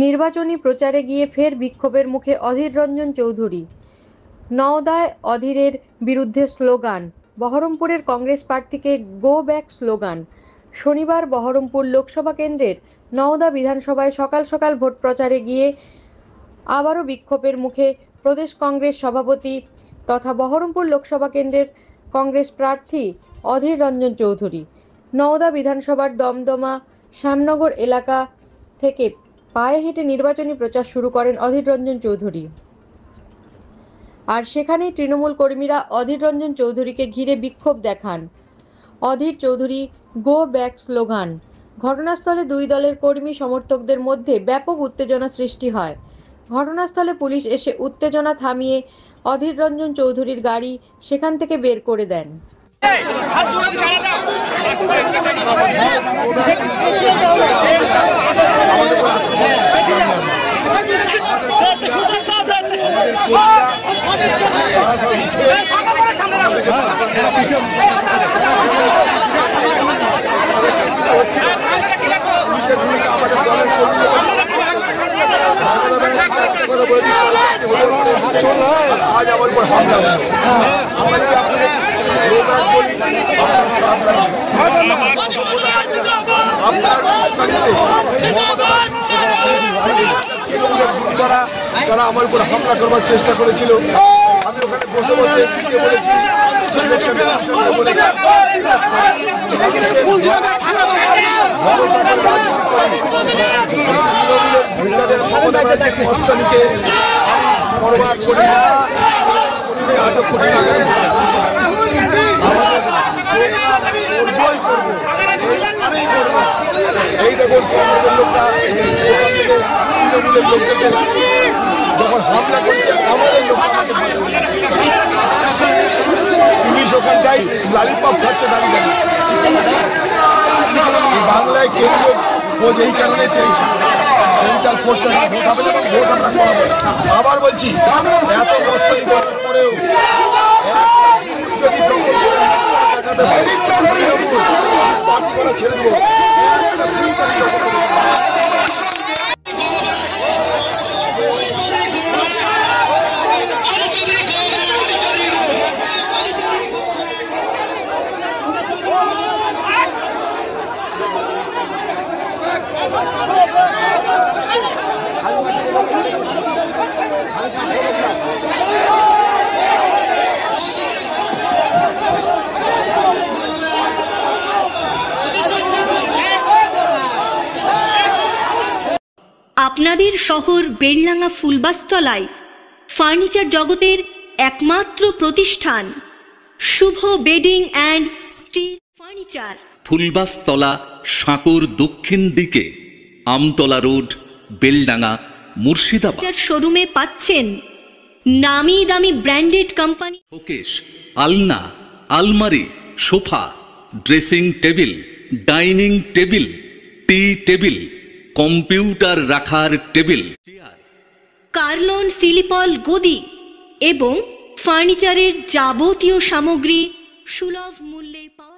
নির্বাচনী প্রচারে গিয়ে ফের বিক্ষোভের মুখে অধীর রঞ্জন চৌধুরী। নওদায় অধীরের বিরুদ্ধে স্লোগান, বহরমপুরের কংগ্রেস প্রার্থীকে গো ব্যাক স্লোগান। শনিবার বহরমপুর লোকসভা কেন্দ্রের নওদা বিধানসভায় সকাল সকাল ভোট প্রচারে গিয়ে আবারও বিক্ষোভের মুখে প্রদেশ কংগ্রেস সভাপতি তথা বহরমপুর লোকসভা কেন্দ্রের কংগ্রেস প্রার্থী অধীর রঞ্জন চৌধুরী। নওদা বিধানসভার দমদমা শ্যামনগর এলাকা থেকে পায়ে হেঁটে নির্বাচনী প্রচার শুরু করেন অধীর রঞ্জন চৌধুরী। আর সেখানেই তৃণমূল কর্মীরা অধীর রঞ্জন চৌধুরীকে ঘিরে বিক্ষোভ দেখান। Adhir Chowdhury go back slogan. ঘটনাস্থলে দুই দলের কর্মী সমর্থকদের মধ্যে ব্যাপক উত্তেজনা সৃষ্টি হয়। ঘটনাস্থলে পুলিশ এসে উত্তেজনা থামিয়ে অধীর রঞ্জন চৌধুরীর গাড়ি সেখান থেকে বের করে দেন। आज আমার উপর হামলা তারা আমার উপর হামলা করবার চেষ্টা করেছিল। আমি ওখানে বসে বসে বলেছি মস্তানিকে বরবাদ করি না, আটক করি না, এই দেখুন কংগ্রেসের লোকরা তৃণমূলের লোকদেরকে যখন হামলা করছে আমাদের লোকরা পুলিশ ওখানটাই লালিপপ খাচ্ছে দাঁড়িয়ে দাঁড়িয়ে। বাংলায় কেন্দ্রীয় খোঁজ এই কারণে পেয়েছি, সেন্ট্রাল ফোর্স ভোট হবে এবং ভোট আমরা করাবো। আবার বলছি, এত মস্তানি করার পরেও যদি ছেড়ে দেবো। আপনাদের শহর বেলডাঙ্গা ফুলবাসতলায় ফার্নিচার জগতের একমাত্র প্রতিষ্ঠান শুভ বেডিং অ্যান্ড স্টিল ফার্নিচার, ফুলবাসতলা, সাঁকুর দক্ষিণ দিকে, আমতলা রোড, বেলডাঙ্গা, মুর্শিদাবাদ। শোরুমে পাচ্ছেন নামি দামি ব্র্যান্ডেড কোম্পানি শোকেস, আলনা, আলমারি, sofa, dressing table, dining table, tea table, computer রাখার টেবিল, কার্লন সিলিপল গদি এবং ফার্নিচারের যাবতীয় সামগ্রী সুলভ মূল্যে পাওয়া